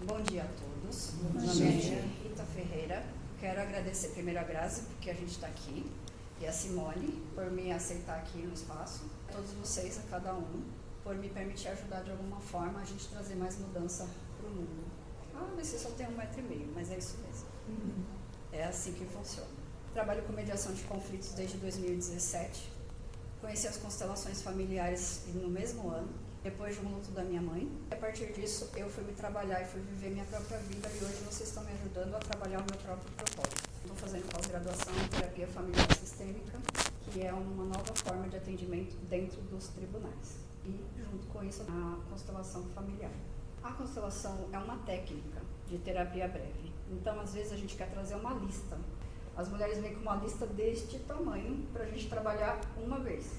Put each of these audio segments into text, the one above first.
Bom dia a todos. Bom Meu dia. nome é Rita Ferreira. Quero agradecer primeiro a Grazi, porque a gente está aqui, e a Simone, por me aceitar aqui no espaço. A todos vocês, a cada um, por me permitir ajudar de alguma forma a gente trazer mais mudança para o mundo. Ah, mas você só tem 1,5 m, mas é isso mesmo. É assim que funciona. Trabalho com mediação de conflitos desde 2017. Conheci as constelações familiares no mesmo ano, depois de um luto da minha mãe. A partir disso, eu fui me trabalhar e fui viver minha própria vida, e hoje vocês estão me ajudando a trabalhar o meu próprio propósito. Estou fazendo pós-graduação em terapia familiar sistêmica, que é uma nova forma de atendimento dentro dos tribunais. E, junto com isso, a constelação familiar. A constelação é uma técnica de terapia breve. Então, às vezes, a gente quer trazer uma lista. As mulheres vêm com uma lista deste tamanho para a gente trabalhar uma vez.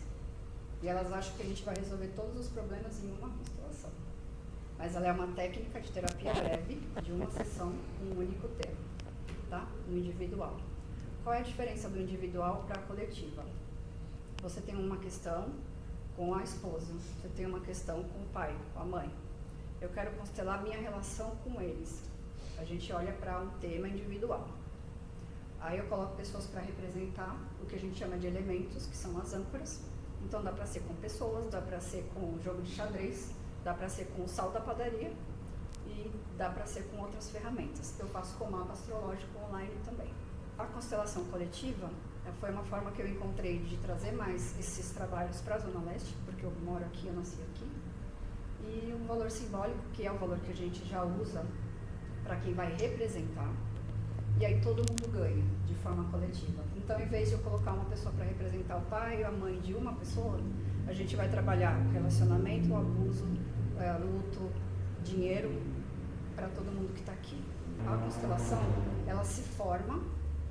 E elas acham que a gente vai resolver todos os problemas em uma constelação. Mas ela é uma técnica de terapia breve, de uma sessão, um único tema, tá? No individual. Qual é a diferença do individual para a coletiva? Você tem uma questão com a esposa, você tem uma questão com o pai, com a mãe. Eu quero constelar minha relação com eles. A gente olha para um tema individual. Aí eu coloco pessoas para representar o que a gente chama de elementos, que são as âncoras. Então dá para ser com pessoas, dá para ser com o jogo de xadrez, dá para ser com o sal da padaria e dá para ser com outras ferramentas. Eu faço com mapa astrológico online também. A constelação coletiva foi uma forma que eu encontrei de trazer mais esses trabalhos para a Zona Leste, porque eu moro aqui, eu nasci aqui. E um valor simbólico, que é o valor que a gente já usa para quem vai representar. E aí todo mundo ganha de forma coletiva. Então, em vez de eu colocar uma pessoa para representar o pai ou a mãe de uma pessoa, a gente vai trabalhar relacionamento, abuso, luto, dinheiro, para todo mundo que está aqui. A constelação, ela se forma,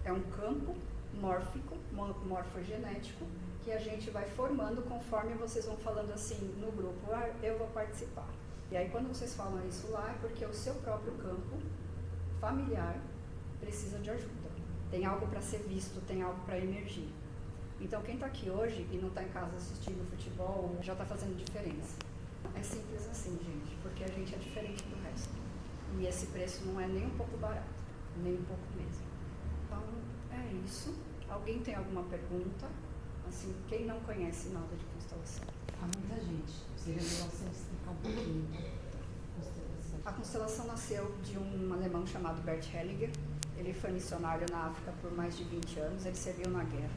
é um campo mórfico, morfogenético, que a gente vai formando conforme vocês vão falando assim no grupo, eu vou participar. E aí, quando vocês falam isso lá, é porque o seu próprio campo familiar precisa de ajuda. Tem algo para ser visto, tem algo para emergir. Então, quem está aqui hoje e não está em casa assistindo futebol, já está fazendo diferença. É simples assim, gente, porque a gente é diferente do resto. E esse preço não é nem um pouco barato, nem um pouco mesmo. Então, é isso. Alguém tem alguma pergunta? Assim, quem não conhece nada de constelação? Há muita gente. Seria legal você explicar um pouquinho. A constelação nasceu de um alemão chamado Bert Hellinger. Ele foi missionário na África por mais de 20 anos, ele serviu na guerra.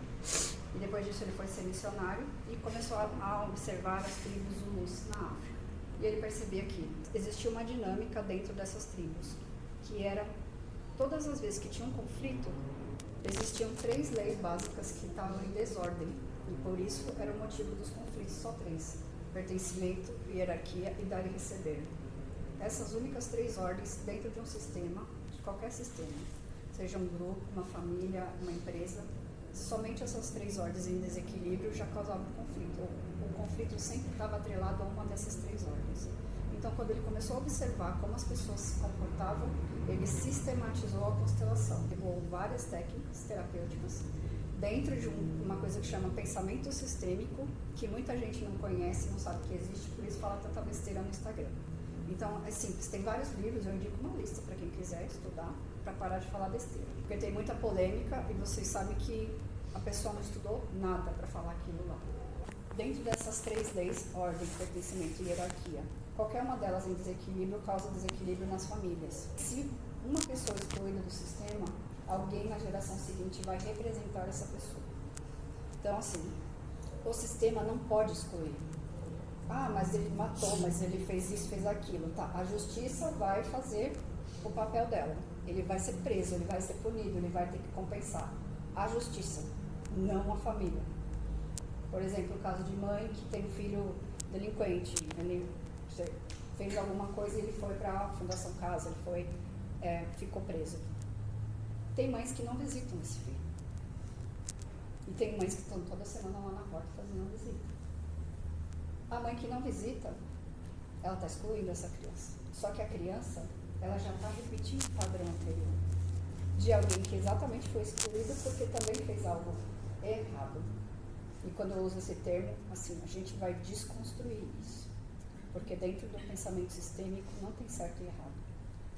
E depois disso ele foi ser missionário e começou a observar as tribos Zulus na África. E ele percebia que existia uma dinâmica dentro dessas tribos, que era, todas as vezes que tinha um conflito, existiam 3 leis básicas que estavam em desordem. E por isso era o motivo dos conflitos, só 3. Pertencimento, hierarquia e dar e receber. Essas únicas 3 ordens dentro de um sistema, de qualquer sistema, seja um grupo, uma família, uma empresa, somente essas 3 ordens em desequilíbrio já causavam conflito. O conflito sempre estava atrelado a uma dessas 3 ordens. Então, quando ele começou a observar como as pessoas se comportavam, ele sistematizou a constelação. Pegou várias técnicas terapêuticas dentro de uma coisa que chama pensamento sistêmico, que muita gente não conhece, não sabe que existe, por isso fala tanta besteira no Instagram. Então, é simples, tem vários livros, eu indico uma lista para quem quiser estudar, para parar de falar besteira. Porque tem muita polêmica e vocês sabem que a pessoa não estudou nada para falar aquilo lá. Dentro dessas 3 leis, ordem, pertencimento e hierarquia, qualquer uma delas em desequilíbrio causa desequilíbrio nas famílias. Se uma pessoa é excluída do sistema, alguém na geração seguinte vai representar essa pessoa. Então, assim, o sistema não pode excluir. Ah, mas ele matou, mas ele fez isso, fez aquilo. Tá, a justiça vai fazer o papel dela. Ele vai ser preso, ele vai ser punido, ele vai ter que compensar. A justiça, não a família. Por exemplo, o caso de mãe que tem um filho delinquente. Ele fez alguma coisa e ele foi para a Fundação Casa, ele ficou preso. Tem mães que não visitam esse filho. E tem mães que estão toda semana lá na porta fazendo uma visita. A mãe que não visita, ela está excluindo essa criança. Só que a criança, ela já está repetindo o padrão anterior. De alguém que exatamente foi excluído porque também fez algo errado. E quando eu uso esse termo, assim, a gente vai desconstruir isso. Porque dentro do pensamento sistêmico não tem certo e errado.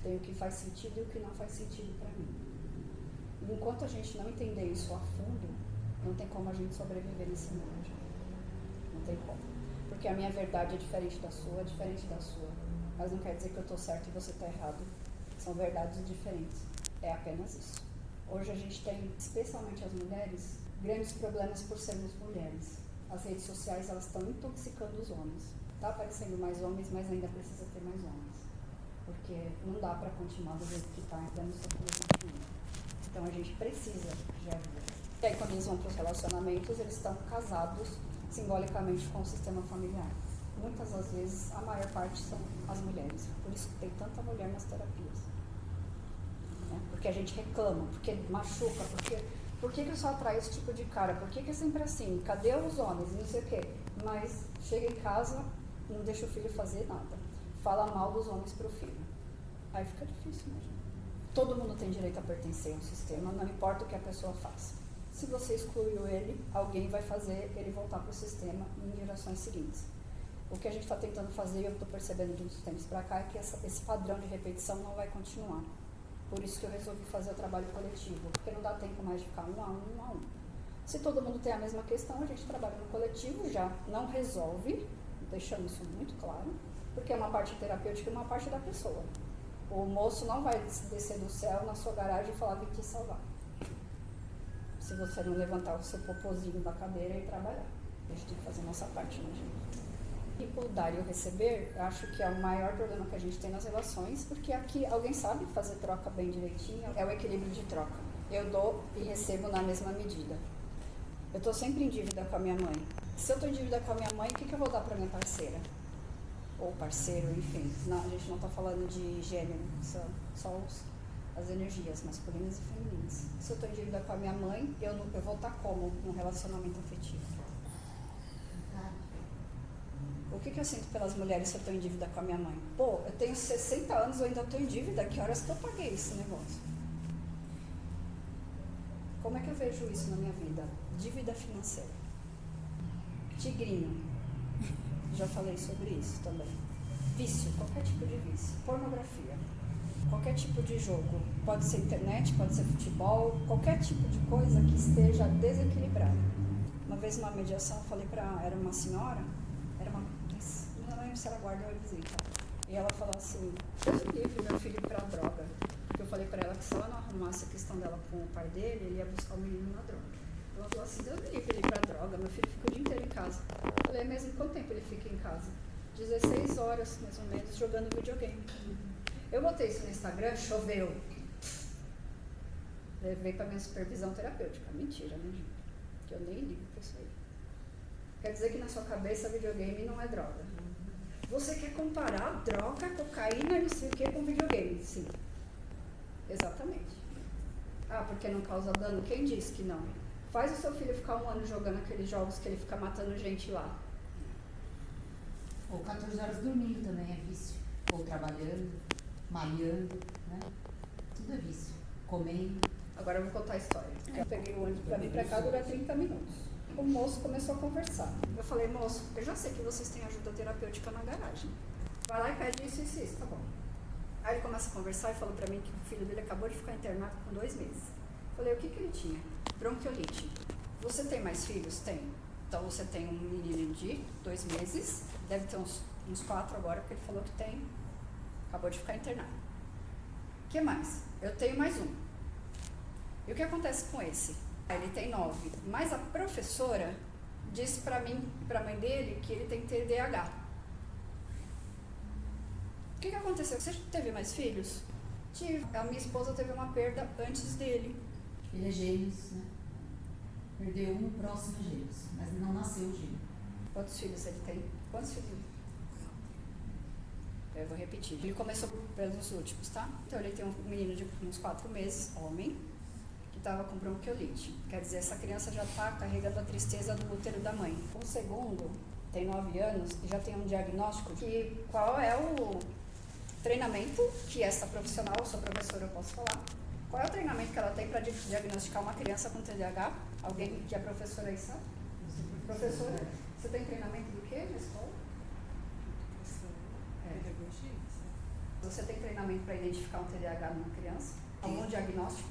Tem o que faz sentido e o que não faz sentido para mim. E enquanto a gente não entender isso a fundo, não tem como a gente sobreviver nesse mundo. Não tem como. Porque a minha verdade é diferente da sua, Mas não quer dizer que eu estou certo e você está errado. São verdades diferentes. É apenas isso. Hoje a gente tem, especialmente as mulheres, grandes problemas por sermos mulheres. As redes sociais, elas estão intoxicando os homens. Está aparecendo mais homens, mas ainda precisa ter mais homens. Porque não dá para continuar do jeito que está ainda no século XXI. Então a gente precisa de ajuda. E aí quando eles vão para os relacionamentos, eles estão casados simbolicamente com o sistema familiar. Muitas das vezes, a maior parte são as mulheres. Por isso que tem tanta mulher nas terapias. Né? Porque a gente reclama, porque machuca, por que eu só atraio esse tipo de cara? Por que é sempre assim? Cadê os homens? Não sei o quê. Mas chega em casa, não deixa o filho fazer nada. Fala mal dos homens pro filho. Aí fica difícil mesmo. Todo mundo tem direito a pertencer ao sistema, não importa o que a pessoa faça. Se você excluiu ele, alguém vai fazer ele voltar para o sistema em gerações seguintes. O que a gente está tentando fazer, e eu estou percebendo de uns tempos para cá, é que esse padrão de repetição não vai continuar. Por isso que eu resolvi fazer o trabalho coletivo, porque não dá tempo mais de ficar um a um. Se todo mundo tem a mesma questão, a gente trabalha no coletivo, já não resolve, deixando isso muito claro, porque é uma parte terapêutica e uma parte da pessoa. O moço não vai descer do céu na sua garagem e falar, vim te salvar. Se você não levantar o seu popozinho da cadeira e trabalhar. A gente tem que fazer a nossa parte, né, gente? E o dar e o receber, eu acho que é o maior problema que a gente tem nas relações, porque aqui alguém sabe fazer troca bem direitinho, é o equilíbrio de troca. Eu dou e recebo na mesma medida. Eu estou sempre em dívida com a minha mãe. Se eu estou em dívida com a minha mãe, o que eu vou dar para minha parceira? Ou parceiro, enfim. Não, a gente não está falando de gênero, são só as energias masculinas e femininas. Se eu estou em dívida com a minha mãe, eu vou estar como num relacionamento afetivo? O que eu sinto pelas mulheres se eu estou em dívida com a minha mãe? Pô, eu tenho 60 anos, eu ainda estou em dívida, que horas que eu paguei esse negócio? Como é que eu vejo isso na minha vida? Dívida financeira. Tigrinho. Já falei sobre isso também. Vício, qualquer tipo de vício. Pornografia. Qualquer tipo de jogo. Pode ser internet, pode ser futebol, qualquer tipo de coisa que esteja desequilibrada. Uma vez numa mediação eu falei era uma senhora, não lembro se era guarda ou visita. E ela falou assim, Deus me livre meu filho para droga. Porque eu falei para ela que se ela não arrumasse a questão dela com o pai dele, ele ia buscar o menino na droga. Ela falou assim, Deus me livre ele para droga, meu filho fica o dia inteiro em casa. Eu falei, mesmo quanto tempo ele fica em casa? 16 horas, mais ou menos, jogando videogame. Eu botei isso no Instagram, choveu. Levei para minha supervisão terapêutica. Mentira, né, gente? Que eu nem ligo para isso aí. Quer dizer que na sua cabeça videogame não é droga. Você quer comparar droga, cocaína e não sei o que com videogame? Sim. Exatamente. Ah, porque não causa dano? Quem disse que não? Faz o seu filho ficar um ano jogando aqueles jogos que ele fica matando gente lá. Ou 14 horas dormindo também é vício. Ou trabalhando, malhando, né? Tudo é vício. Comendo. Agora eu vou contar a história. Eu peguei o ônibus pra vir pra cá, dura 30 minutos. O moço começou a conversar. Eu falei, moço, eu já sei que vocês têm ajuda terapêutica na garagem. Vai lá e pede isso, tá bom. Aí ele começa a conversar e falou pra mim que o filho dele acabou de ficar internado com 2 meses. Falei, o que ele tinha? Bronquiolite. Você tem mais filhos? Tem. Então você tem um menino de 2 meses, deve ter uns 4 agora, porque ele falou que tem. Acabou de ficar internado. O que mais? Eu tenho mais um. E o que acontece com esse? Ele tem 9. Mas a professora disse pra mim e pra mãe dele que ele tem TDAH. O que aconteceu? Você teve mais filhos? Tive. A minha esposa teve uma perda antes dele. Ele é gêmeos, né? Perdeu um próximo a gêmeos, mas não nasceu gêmeo. Quantos filhos ele tem? Quantos filhos? Eu vou repetir. Ele começou pelos últimos, tá? Então ele tem um menino de uns 4 meses, homem, que estava com bronquiolite. Quer dizer, essa criança já está carregando a tristeza do útero da mãe. O segundo tem 9 anos e já tem um diagnóstico que qual é o treinamento que essa profissional, eu sou professora, eu posso falar. Qual é o treinamento que ela tem para diagnosticar uma criança com TDAH? Alguém que é professora aí sabe? Professora, você tem treinamento do quê na escola? Pedagogia. Você tem treinamento para identificar um TDAH numa criança? Algum diagnóstico?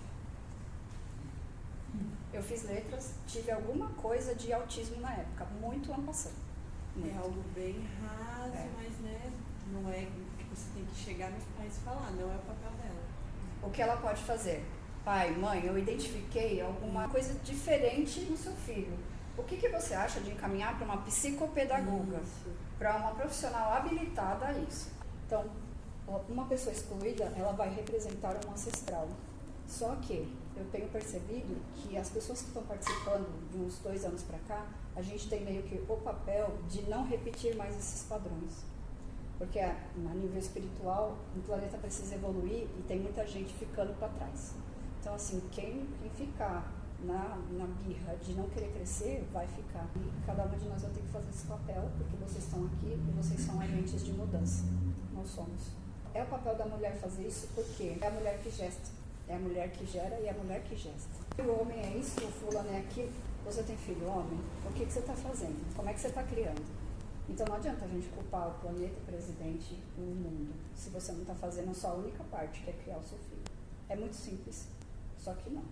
Eu fiz letras, tive alguma coisa de autismo na época, muito ano passado. É algo bem raso, mas né, não é que você tem que chegar nos pais e falar, não é o papel dela. O que ela pode fazer? Pai, mãe, eu identifiquei alguma coisa diferente no seu filho. O que você acha de encaminhar para uma psicopedagoga, para uma profissional habilitada a isso? Então, uma pessoa excluída, ela vai representar um ancestral. Só que eu tenho percebido que as pessoas que estão participando de uns 2 anos para cá, a gente tem meio que o papel de não repetir mais esses padrões. Porque a nível espiritual, o planeta precisa evoluir e tem muita gente ficando para trás. Então, assim, quem ficar na birra de não querer crescer, vai ficar. E cada uma de nós vai ter que fazer esse papel, porque vocês estão aqui e vocês são agentes de mudança. Nós somos. É o papel da mulher fazer isso porque é a mulher que gesta. É a mulher que gera e é a mulher que gesta. O homem é isso, o fulano é aquilo. Você tem filho homem? O que você está fazendo? Como é que você está criando? Então não adianta a gente culpar o planeta, o presidente, o mundo, se você não está fazendo só a única parte, que é criar o seu filho. É muito simples, só que não.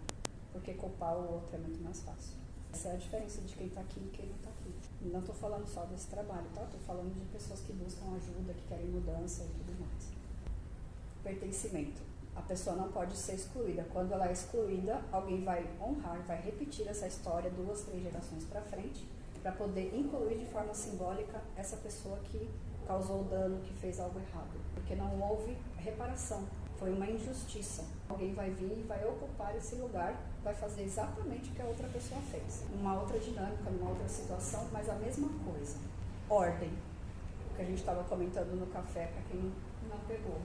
Porque culpar o outro é muito mais fácil. Essa é a diferença de quem está aqui e quem não está aqui. E não estou falando só desse trabalho, tá? Estou falando de pessoas que buscam ajuda, que querem mudança e tudo mais. Pertencimento. A pessoa não pode ser excluída. Quando ela é excluída, alguém vai honrar, vai repetir essa história 2, 3 gerações para frente, para poder incluir de forma simbólica essa pessoa que causou dano, que fez algo errado. Porque não houve reparação. Foi uma injustiça. Alguém vai vir e vai ocupar esse lugar, vai fazer exatamente o que a outra pessoa fez. Numa outra dinâmica, numa outra situação, mas a mesma coisa. Ordem. O que a gente estava comentando no café, para quem não pegou.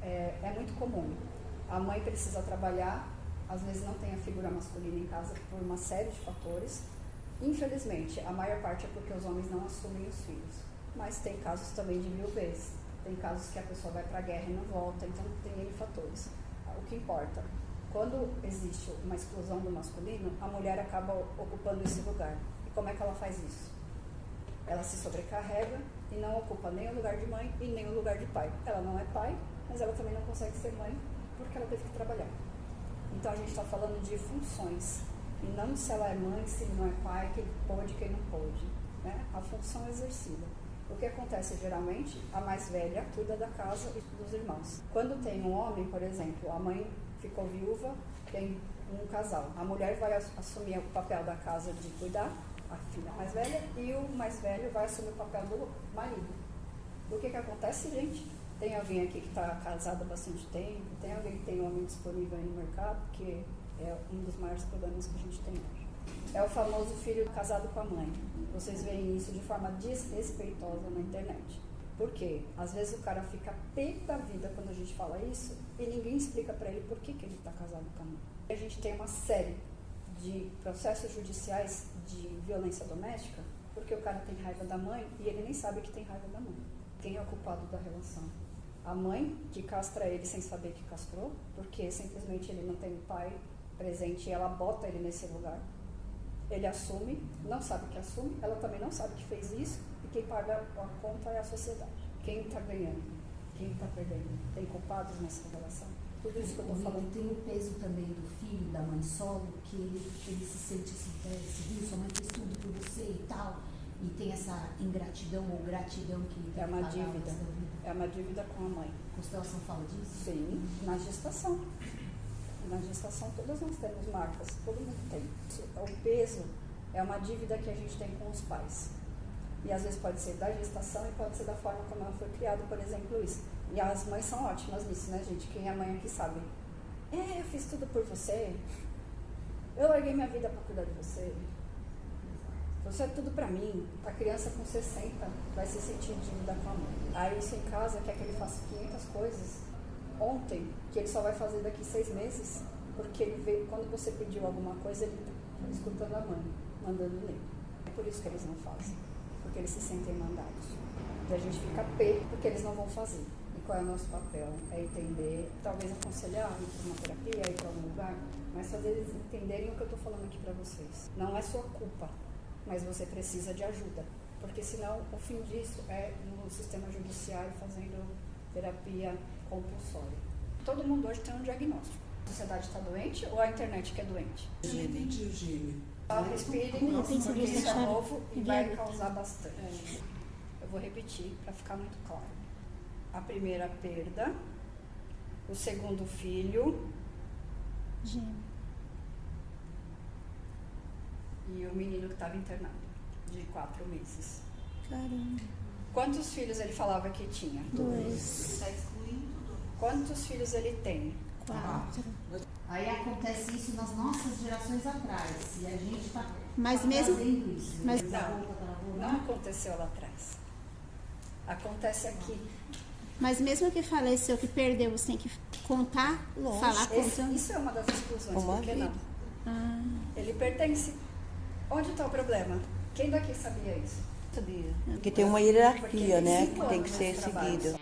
É muito comum. A mãe precisa trabalhar, às vezes não tem a figura masculina em casa por uma série de fatores. Infelizmente, a maior parte é porque os homens não assumem os filhos. Mas tem casos também de 1000 vezes. Tem casos que a pessoa vai para a guerra e não volta, então tem N fatores. O que importa, quando existe uma exclusão do masculino, a mulher acaba ocupando esse lugar. E como é que ela faz isso? Ela se sobrecarrega e não ocupa nem o lugar de mãe e nem o lugar de pai. Ela não é pai, mas ela também não consegue ser mãe porque ela teve que trabalhar. Então a gente está falando de funções, e não se ela é mãe, se não é pai, quem pode, quem não pode. Né? A função é exercida. O que acontece geralmente, a mais velha cuida da casa e dos irmãos. Quando tem um homem, por exemplo, a mãe ficou viúva, tem um casal. A mulher vai assumir o papel da casa de cuidar, a filha mais velha, e o mais velho vai assumir o papel do marido. O que acontece, gente? Tem alguém aqui que está casado há bastante tempo, tem alguém que tem homem disponível aí no mercado, que é um dos maiores problemas que a gente tem hoje. É o famoso filho casado com a mãe. Vocês veem isso de forma desrespeitosa na internet. Por quê? Às vezes o cara fica pé da vida quando a gente fala isso e ninguém explica para ele por que ele está casado com a mãe. A gente tem uma série de processos judiciais de violência doméstica porque o cara tem raiva da mãe e ele nem sabe que tem raiva da mãe. Quem é o culpado da relação? A mãe, que castra ele sem saber que castrou, porque simplesmente ele não tem o pai presente e ela bota ele nesse lugar. Ele assume, não sabe que assume, ela também não sabe que fez isso, e quem paga a conta é a sociedade. Quem está ganhando? Quem está perdendo? Tem culpados nessa relação? Tudo isso que eu estou falando. Tem o peso também do filho, da mãe solo, que ele se sente assim, sua mãe fez tudo por você e tal, e tem essa ingratidão ou gratidão que ele tem É uma que pagar dívida. É uma dívida com a mãe. A constelação fala disso? Sim, na gestação. Na gestação todas nós temos marcas, todo mundo tem. O peso é uma dívida que a gente tem com os pais. E às vezes pode ser da gestação e pode ser da forma como ela foi criada, por exemplo, isso. E as mães são ótimas nisso, né, gente? Quem é mãe aqui sabe. Eu fiz tudo por você. Eu larguei minha vida para cuidar de você. Você é tudo pra mim. A criança com 60 vai se sentir em dívida com a mãe. Aí isso em casa quer que ele faça 500 coisas ontem, que ele só vai fazer daqui 6 meses, porque ele vê, quando você pediu alguma coisa, ele está escutando a mãe, mandando nele. É por isso que eles não fazem, porque eles se sentem mandados. E a gente fica pé porque eles não vão fazer. E qual é o nosso papel? É entender, talvez aconselhar, ir para uma terapia, ir para algum lugar, mas fazer eles entenderem o que eu estou falando aqui para vocês. Não é sua culpa, mas você precisa de ajuda, porque senão o fim disso é no sistema judiciário fazendo terapia compulsória. Todo mundo hoje tem um diagnóstico. A sociedade está doente ou a internet que é doente? Eu não entendi o gêmeo. Só respirem, porque isso é novo e vai causar bastante. Eu vou repetir para ficar muito claro. A primeira perda, o segundo filho Gêmeo. e o menino que estava internado, de 4 meses. Caramba. Quantos filhos ele falava que tinha? 2, Está excluindo dois. Quantos filhos ele tem? 4. Aí acontece isso nas nossas gerações atrás. E a gente está Mas mesmo- fazendo isso. mas- Não aconteceu lá atrás. Acontece aqui. Mas mesmo que faleceu, que perdeu, você tem que contar, falar contando. Isso é uma das exclusões, Uma por que não? vida. Ah, Ele pertence. Onde está o problema? Quem daqui sabia isso? Sabia. Porque tem uma hierarquia, Porque né? tem Que tem que 5 ser anos nesse trabalho seguida.